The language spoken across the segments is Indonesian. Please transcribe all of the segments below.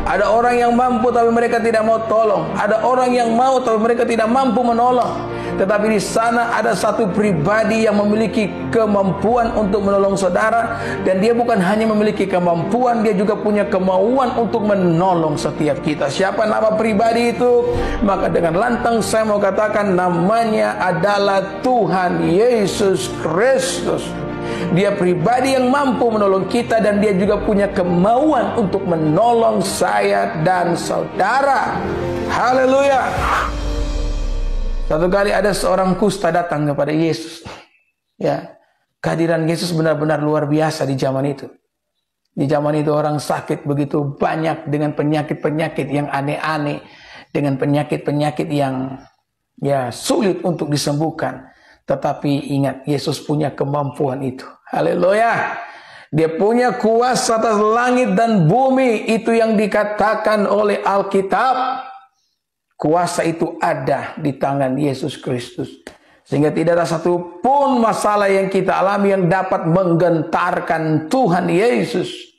Ada orang yang mampu tapi mereka tidak mau tolong. Ada orang yang mau tapi mereka tidak mampu menolong. Tetapi di sana ada satu pribadi yang memiliki kemampuan untuk menolong saudara. Dan dia bukan hanya memiliki kemampuan, dia juga punya kemauan untuk menolong setiap kita. Siapa nama pribadi itu? Maka dengan lantang saya mau katakan namanya adalah Tuhan Yesus Kristus. Dia pribadi yang mampu menolong kita dan dia juga punya kemauan untuk menolong saya dan saudara. Haleluya. Satu kali ada seorang kusta datang kepada Yesus. Ya, kehadiran Yesus benar-benar luar biasa di zaman itu. Di zaman itu orang sakit begitu banyak dengan penyakit-penyakit yang aneh-aneh, dengan penyakit-penyakit yang sulit untuk disembuhkan. Tetapi ingat, Yesus punya kemampuan itu. Haleluya. Dia punya kuasa atas langit dan bumi. Itu yang dikatakan oleh Alkitab. Kuasa itu ada di tangan Yesus Kristus. Sehingga tidak ada satu pun masalah yang kita alami yang dapat menggentarkan Tuhan Yesus.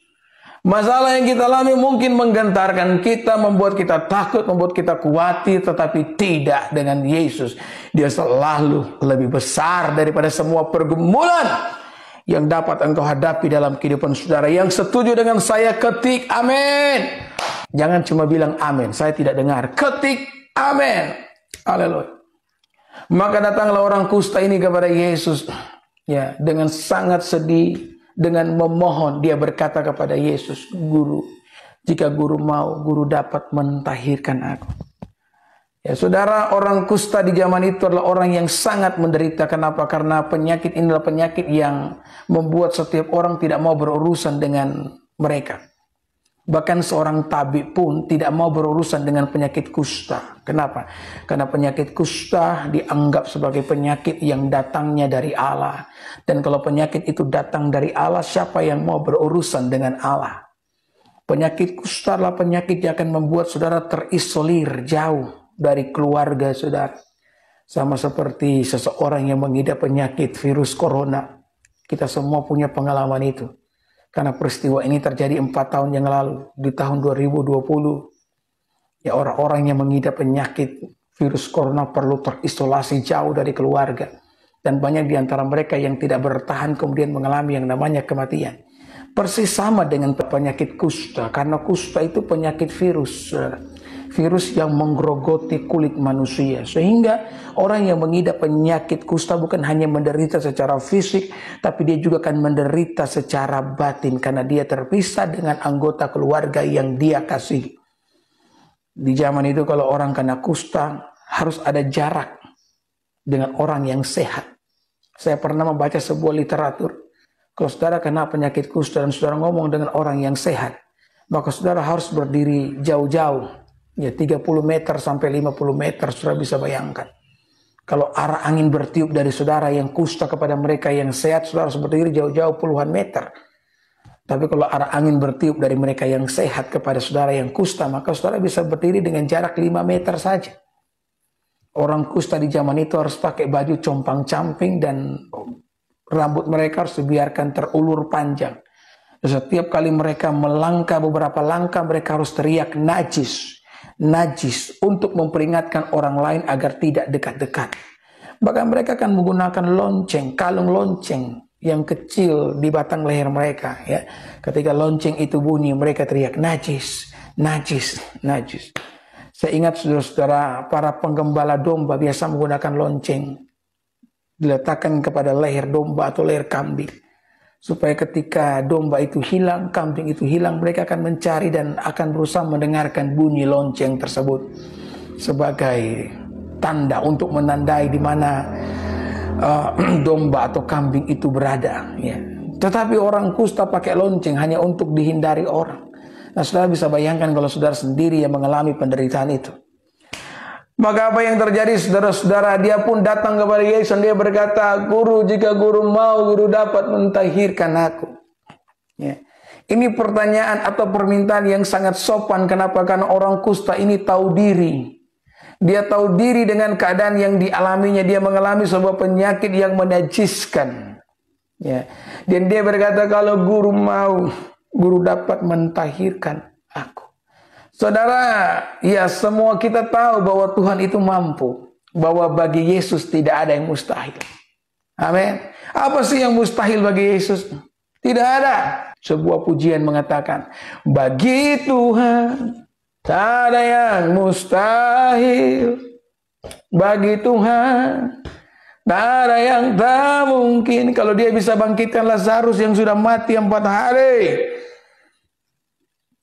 Masalah yang kita alami mungkin menggentarkan kita, membuat kita takut, membuat kita khawatir, tetapi tidak dengan Yesus. Dia selalu lebih besar daripada semua pergumulan yang dapat engkau hadapi dalam kehidupan saudara. Yang setuju dengan saya ketik amin. Jangan cuma bilang amin, saya tidak dengar. Ketik amin. Haleluya. Maka datanglah orang kusta ini kepada Yesus, ya, dengan sangat sedih. Dengan memohon, dia berkata kepada Yesus, Guru, jika Guru mau, Guru dapat mentahirkan aku. Ya, saudara, orang kusta di zaman itu adalah orang yang sangat menderita. Kenapa? Karena penyakit ini adalah penyakit yang membuat setiap orang tidak mau berurusan dengan mereka. Bahkan seorang tabib pun tidak mau berurusan dengan penyakit kusta. Kenapa? Karena penyakit kusta dianggap sebagai penyakit yang datangnya dari Allah. Dan kalau penyakit itu datang dari Allah, siapa yang mau berurusan dengan Allah? Penyakit kusta adalah penyakit yang akan membuat saudara terisolir jauh dari keluarga saudara. Sama seperti seseorang yang mengidap penyakit virus corona. Kita semua punya pengalaman itu. Karena peristiwa ini terjadi 4 tahun yang lalu, di tahun 2020. Ya, orang-orang yang mengidap penyakit virus corona perlu terisolasi jauh dari keluarga. Dan banyak di antara mereka yang tidak bertahan kemudian mengalami yang namanya kematian. Persis sama dengan penyakit kusta, karena kusta itu penyakit virus. Virus yang menggerogoti kulit manusia. Sehingga orang yang mengidap penyakit kusta bukan hanya menderita secara fisik, tapi dia juga akan menderita secara batin. Karena dia terpisah dengan anggota keluarga yang dia kasih. Di zaman itu kalau orang kena kusta, harus ada jarak dengan orang yang sehat. Saya pernah membaca sebuah literatur. Kalau saudara kena penyakit kusta dan saudara ngomong dengan orang yang sehat, maka saudara harus berdiri jauh-jauh. Ya, 30 meter sampai 50 meter, saudara bisa bayangkan. Kalau arah angin bertiup dari saudara yang kusta kepada mereka yang sehat, saudara harus berdiri jauh-jauh puluhan meter. Tapi kalau arah angin bertiup dari mereka yang sehat kepada saudara yang kusta, maka saudara bisa berdiri dengan jarak 5 meter saja. Orang kusta di zaman itu harus pakai baju compang-camping dan rambut mereka harus dibiarkan terulur panjang. Setiap kali mereka melangkah beberapa langkah, mereka harus teriak najis. Najis untuk memperingatkan orang lain agar tidak dekat-dekat. Bahkan mereka akan menggunakan lonceng, kalung lonceng yang kecil di batang leher mereka. Ya, ketika lonceng itu bunyi, mereka teriak najis, najis, najis. Saya ingat saudara-saudara, para penggembala domba biasa menggunakan lonceng diletakkan kepada leher domba atau leher kambing. Supaya ketika domba itu hilang, kambing itu hilang, mereka akan mencari dan akan berusaha mendengarkan bunyi lonceng tersebut sebagai tanda untuk menandai di mana domba atau kambing itu berada. Ya. Tetapi orang kusta pakai lonceng hanya untuk dihindari orang. Nah, saudara bisa bayangkan kalau saudara sendiri yang mengalami penderitaan itu. Maka apa yang terjadi saudara-saudara, dia pun datang kepada Yesus dan dia berkata, Guru, jika Guru mau, Guru dapat mentahirkan aku. Ya. Ini pertanyaan atau permintaan yang sangat sopan. Kenapa? Karena orang kusta ini tahu diri. Dia tahu diri dengan keadaan yang dialaminya. Dia mengalami sebuah penyakit yang menajiskan. Ya. Dan dia berkata, kalau Guru mau, Guru dapat mentahirkan aku. Saudara, ya semua kita tahu bahwa Tuhan itu mampu. Bahwa bagi Yesus tidak ada yang mustahil. Amin. Apa sih yang mustahil bagi Yesus? Tidak ada. Sebuah pujian mengatakan, bagi Tuhan tak ada yang mustahil. Bagi Tuhan tak ada yang tak mungkin. Kalau dia bisa bangkitkan Lazarus yang sudah mati 4 hari,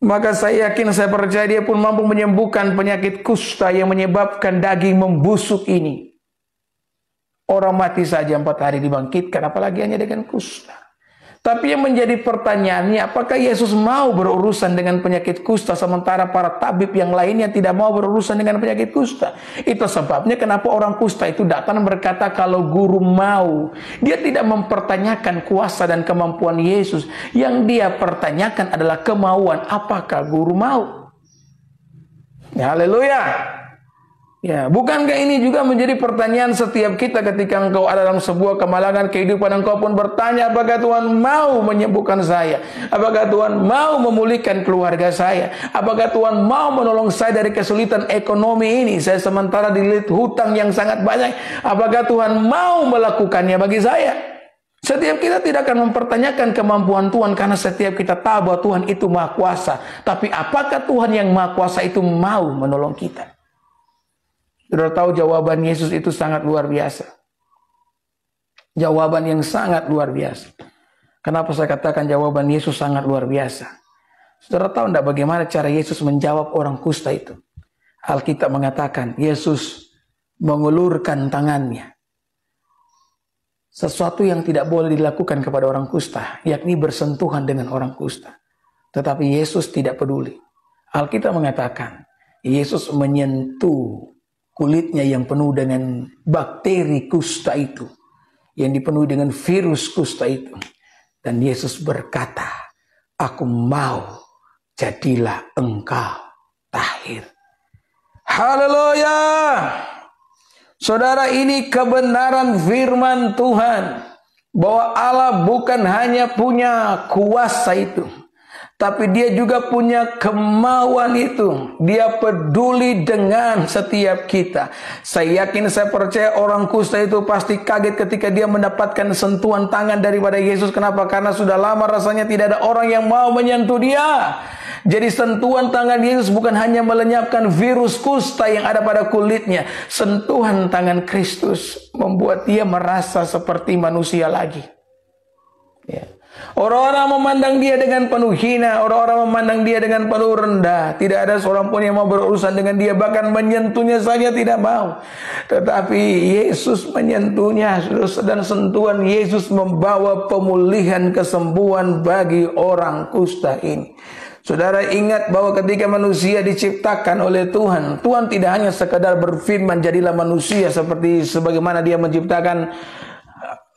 maka saya yakin, saya percaya dia pun mampu menyembuhkan penyakit kusta yang menyebabkan daging membusuk ini. Orang mati saja 4 hari dibangkitkan, apalagi hanya dengan kusta. Tapi yang menjadi pertanyaannya, apakah Yesus mau berurusan dengan penyakit kusta sementara para tabib yang lainnya tidak mau berurusan dengan penyakit kusta? Itu sebabnya kenapa orang kusta itu datang berkata kalau guru mau. Dia tidak mempertanyakan kuasa dan kemampuan Yesus. Yang dia pertanyakan adalah kemauan, apakah guru mau? Ya, haleluya. Ya, bukankah ini juga menjadi pertanyaan setiap kita ketika engkau ada dalam sebuah kemalangan kehidupan, engkau pun bertanya, apakah Tuhan mau menyembuhkan saya? Apakah Tuhan mau memulihkan keluarga saya? Apakah Tuhan mau menolong saya dari kesulitan ekonomi ini? Saya sementara dililit hutang yang sangat banyak. Apakah Tuhan mau melakukannya bagi saya? Setiap kita tidak akan mempertanyakan kemampuan Tuhan karena setiap kita tahu bahwa Tuhan itu Maha Kuasa. Tapi apakah Tuhan yang Maha Kuasa itu mau menolong kita? Sudah tahu jawaban Yesus itu sangat luar biasa. Jawaban yang sangat luar biasa. Kenapa saya katakan jawaban Yesus sangat luar biasa? Saudara tahu tidak bagaimana cara Yesus menjawab orang kusta itu? Alkitab mengatakan Yesus mengulurkan tangannya. Sesuatu yang tidak boleh dilakukan kepada orang kusta, yakni bersentuhan dengan orang kusta. Tetapi Yesus tidak peduli. Alkitab mengatakan Yesus menyentuh kulitnya yang penuh dengan bakteri kusta itu, yang dipenuhi dengan virus kusta itu. Dan Yesus berkata, aku mau, jadilah engkau tahir. Haleluya. Saudara, ini kebenaran firman Tuhan, bahwa Allah bukan hanya punya kuasa itu, tapi dia juga punya kemauan itu. Dia peduli dengan setiap kita. Saya yakin, saya percaya orang kusta itu pasti kaget ketika dia mendapatkan sentuhan tangan daripada Yesus. Kenapa? Karena sudah lama rasanya tidak ada orang yang mau menyentuh dia. Jadi sentuhan tangan Yesus bukan hanya melenyapkan virus kusta yang ada pada kulitnya. Sentuhan tangan Kristus membuat dia merasa seperti manusia lagi. Ya. Orang-orang memandang dia dengan penuh hina, orang-orang memandang dia dengan penuh rendah. Tidak ada seorang pun yang mau berurusan dengan dia, bahkan menyentuhnya saja tidak mau. Tetapi Yesus menyentuhnya, dan sentuhan Yesus membawa pemulihan, kesembuhan bagi orang kusta ini. Saudara ingat bahwa ketika manusia diciptakan oleh Tuhan, Tuhan tidak hanya sekadar berfirman jadilah manusia seperti sebagaimana dia menciptakan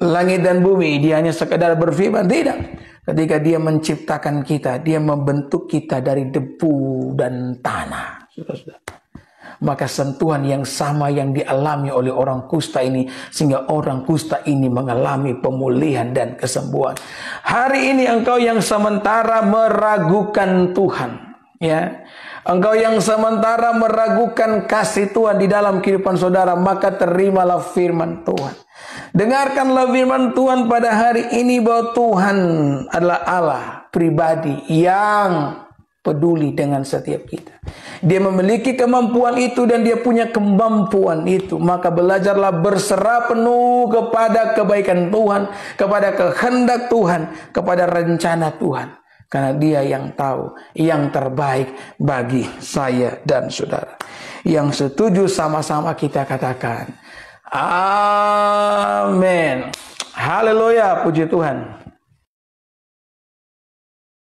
langit dan bumi. Dia hanya sekadar berfirman, tidak. Ketika dia menciptakan kita, dia membentuk kita dari debu dan tanah. Saudara-saudara, maka sentuhan yang sama yang dialami oleh orang kusta ini, sehingga orang kusta ini mengalami pemulihan dan kesembuhan. Hari ini engkau yang sementara meragukan Tuhan, ya, engkau yang sementara meragukan kasih Tuhan di dalam kehidupan saudara, maka terimalah firman Tuhan. Dengarkanlah firman Tuhan pada hari ini bahwa Tuhan adalah Allah pribadi yang peduli dengan setiap kita. Dia memiliki kemampuan itu dan dia punya kemampuan itu. Maka belajarlah berserah penuh kepada kebaikan Tuhan, kepada kehendak Tuhan, kepada rencana Tuhan. Karena dia yang tahu yang terbaik bagi saya dan saudara. Yang setuju sama-sama kita katakan amin. Haleluya, puji Tuhan.